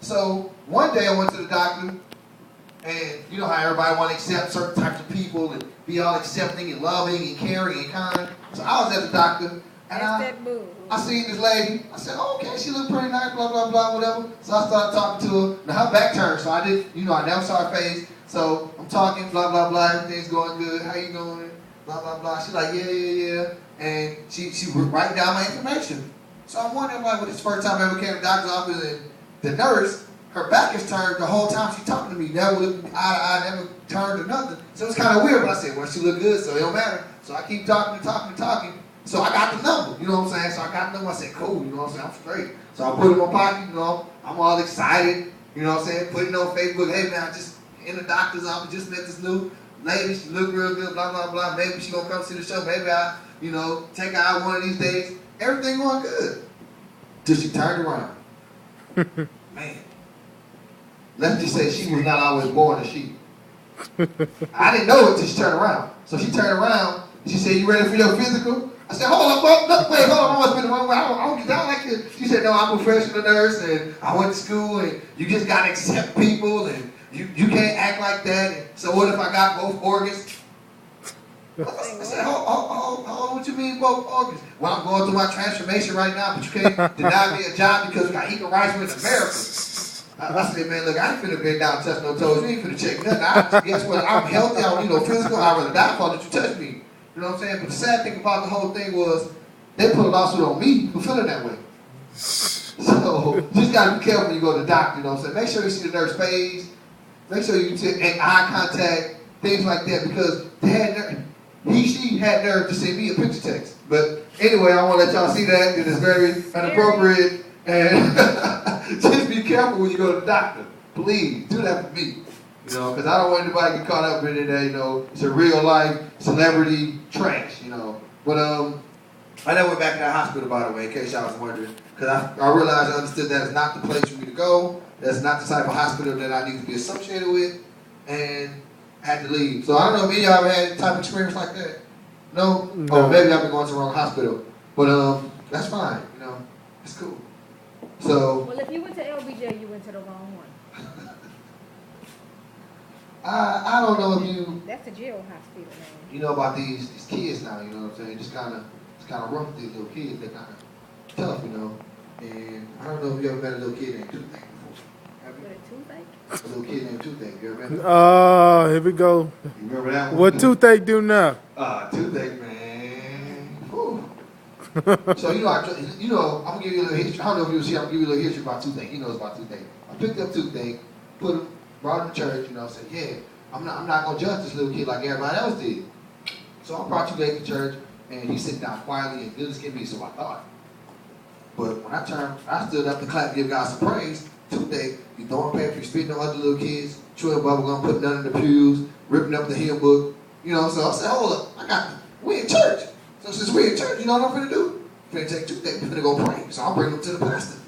So one day I went to the doctor, and you know how everybody want to accept certain types of people and be all accepting and loving and caring and kind. So I was at the doctor, and I seen this lady. I said, oh, okay, she looked pretty nice, blah, blah, blah, whatever. So I started talking to her. Now her back turned, so I didn't, I never saw her face. So I'm talking, blah, blah, blah, everything's going good. How you going? Blah, blah, blah. She's like, yeah. And she writing down my information. So I'm wondering, like, well, this is the first time I ever came to the doctor's office, and the nurse, her back is turned the whole time she's talking to me. Never looked eye to eye, never turned or nothing. So it's kind of weird, but I said, well, she look good, so it don't matter. So I keep talking. So I got the number, you know what I'm saying? So I got the number, I said, cool, you know what I'm saying? I'm straight. So I put it in my pocket, I'm all excited, you know what I'm saying? Put it on Facebook, hey man, I just in the doctor's office, just met this new lady, she look real good, blah, blah, blah. Maybe she gonna come see the show, maybe I, take her out one of these days. Everything going good. Till she turned around. Man. Let's just say she was not always born a sheep. I didn't know it till she turned around. So she turned around, and she said, you ready for your physical? I said, hold on, wait, hold on, I must be the one where I don't get down like this. She said, no, I'm a professional nurse, and I went to school, and you just gotta accept people, and you can't act like that. And so what if I got both organs? I said, hold on, what you mean both organs? Well, I'm going through my transformation right now, but you can't deny me a job because we got equal rights in America. I said, man, look, I ain't finna bend down and touch no toes. You ain't finna check nothing. Guess what? I'm healthy. I don't need no physical. I'd rather die for that you touch me. You know what I'm saying? But the sad thing about the whole thing was they put a lawsuit on me for feeling that way. So you just gotta be careful when you go to the doctor. You know what I'm saying? Make sure you see the nurse face. Make sure you take eye contact, things like that, because she had nerve to send me a picture text. But anyway, I want to let y'all see that. It is very inappropriate. And just be careful when you go to the doctor. Please, do that for me. Because I don't want anybody to get caught up in it. It's a real life celebrity trash, But I never went back to that hospital, by the way, in case y'all was wondering. Because I realized I understood that is not the place for me to go. That's not the type of hospital that I need to be associated with. And I had to leave. So I don't know if any of y'all ever had any type of experience like that. No? Or maybe I've been going to the wrong hospital. But that's fine, It's cool. So, well, if you went to LBJ, you went to the wrong one. I don't know if you. That's the jail hospital, man. You know about these kids now. You know what I'm saying? It's kind of rough with these little kids. They're kind of tough, And I don't know if you ever met a little kid named Toothache before. With a toothache? A little kid named Toothache. You ever met him? Here we go. You remember that one? What Toothache do now? Toothache, man. Whew. So I'm gonna give you a little history. I don't know if you was here. I'm gonna give you a little history about Toothache. He knows about Toothache. I picked up Toothache, brought him to church. Said, yeah, I'm not gonna judge this little kid like everybody else did. So I brought Toothache to church, and he sat down quietly and good as can be. So I thought. But when I stood up to clap, give God some praise. Toothache, you throwing paper, spitting on other little kids, chewing bubble gum, putting none in the pews, ripping up the hymn book. So I said, hold up, we in church. So since we in church, you know what I'm finna do? I'm finna take Toothache, I'm finna go pray. So I'll bring him to the pastor.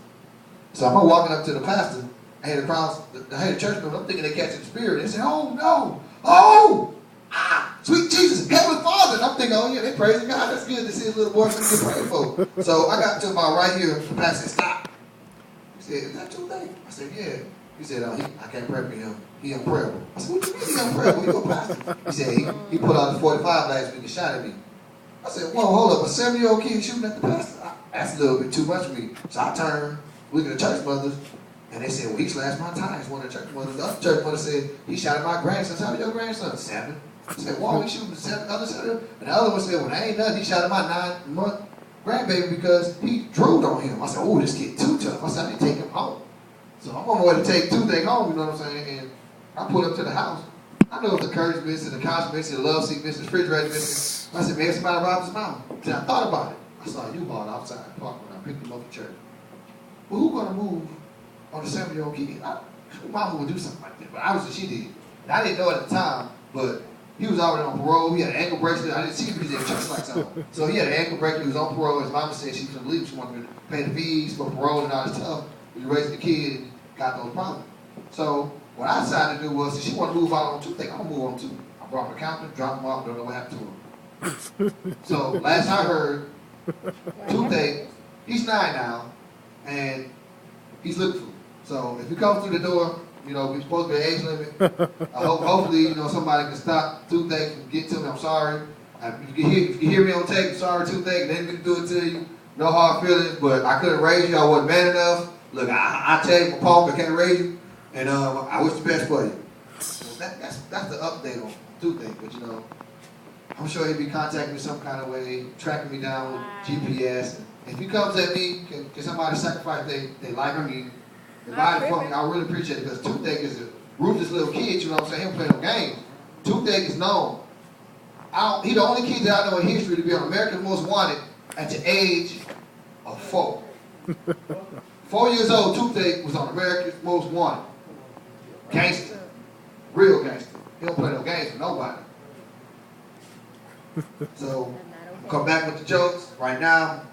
So I'm walking up to the pastor. I had the church member, I'm thinking they catching the spirit. They said, oh no, sweet Jesus, Heavenly Father. And I'm thinking, oh yeah, they praising God. That's good to see his little boy finna get prayed for. So I got to about right here, the pastor said, stop. He said, is that Toothache? I said, yeah. He said, I can't pray for him. He unprayable. I said, what you mean he unprayable? He go pastor. He said, he put out the 45 last week and shot at me. I said, whoa, hold up, a 7-year-old kid shooting at the pastor? That's a little bit too much for me. So I turned, looked at the church mothers, and they said, well, he slashed my tires. One of the church mothers. The other church mother said, he shot at my grandson. How old your grandson? 7. I said, why he shooting the other 7? And the other one said, well, that ain't nothing. He shot at my 9-month grandbaby because he drooled on him. I said, oh, this kid too tough. I said, I need to take him home. So I'm on my way to take Toothache home, you know what I'm saying? And I pulled up to the house. I know the curtains missing, the couch missing, the love seat missing, the refrigerator missing. I said, man, somebody robbed his mama. Then I thought about it. I saw a U-Haul outside the park when I picked him up at church. Well, who's going to move on a 7-year-old kid? Mama would do something like that, but obviously she did. And I didn't know at the time, but he was already on parole. He had an ankle bracelet. I didn't see him because he had church lights on. So he had an ankle bracelet. He was on parole. His mama said she couldn't leave. She wanted to pay the fees for parole and all this stuff. We raised the kid and got those problems. So what I decided to do was, if she wanted to move out on Toothache, I'm going to move on too. I brought him to Compton, dropped him off, don't know what happened to him. So last I heard, Toothache, he's 9 now, and he's looking for me. So if you come through the door, you know, we're supposed to be age limit. Hopefully, you know, somebody can stop toothache and get to me. I'm sorry. If you hear me on tape, sorry toothache, didn't mean to do it to you. No hard feelings, but I couldn't raise you. I wasn't man enough. Look, I tell you, my Paul, I can't raise you, and I wish the best for you. So that's the update on toothache, but you know, I'm sure he'll be contacting me some kind of way, tracking me down with GPS. If he comes at me, can somebody sacrifice their life? I mean, the body for me, I really appreciate it because toothache is a ruthless little kid, you know what I'm saying? He don't play no games. Toothache is known. He the only kid that I know in history to be on America's Most Wanted at the age of 4. 4 years old, Toothache was on America's Most Wanted. Gangster. Real gangster. He don't play no games with nobody. So, come back with the jokes right now.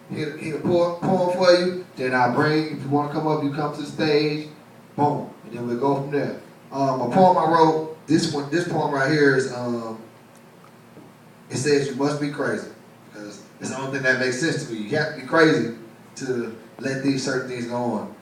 Hit a poem for you. Then I'll bring, if you want to come up, you come to the stage. Boom. And then we'll go from there. A poem I wrote, this poem right here is, it says you must be crazy. Because it's the only thing that makes sense to me. You have to be crazy to let these certain things go on.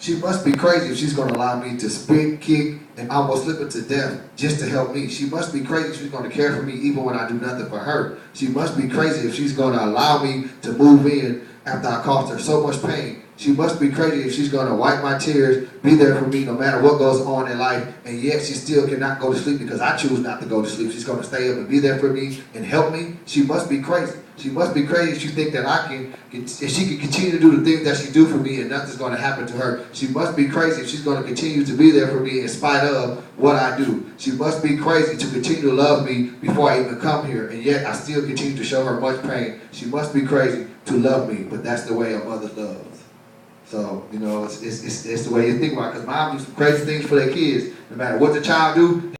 She must be crazy if she's going to allow me to spit, kick, and almost slip her to death just to help me. She must be crazy if she's going to care for me even when I do nothing for her. She must be crazy if she's going to allow me to move in after I caused her so much pain. She must be crazy if she's going to wipe my tears, be there for me no matter what goes on in life, and yet she still cannot go to sleep because I choose not to go to sleep. She's going to stay up and be there for me and help me. She must be crazy. She must be crazy if she thinks that if she can continue to do the things that she do for me and nothing's going to happen to her. She must be crazy if she's going to continue to be there for me in spite of what I do. She must be crazy to continue to love me before I even come here, and yet I still continue to show her much pain. She must be crazy to love me, but that's the way a mother loves. So, you know, it's the way you think about it. Because mom do some crazy things for their kids. No matter what the child do,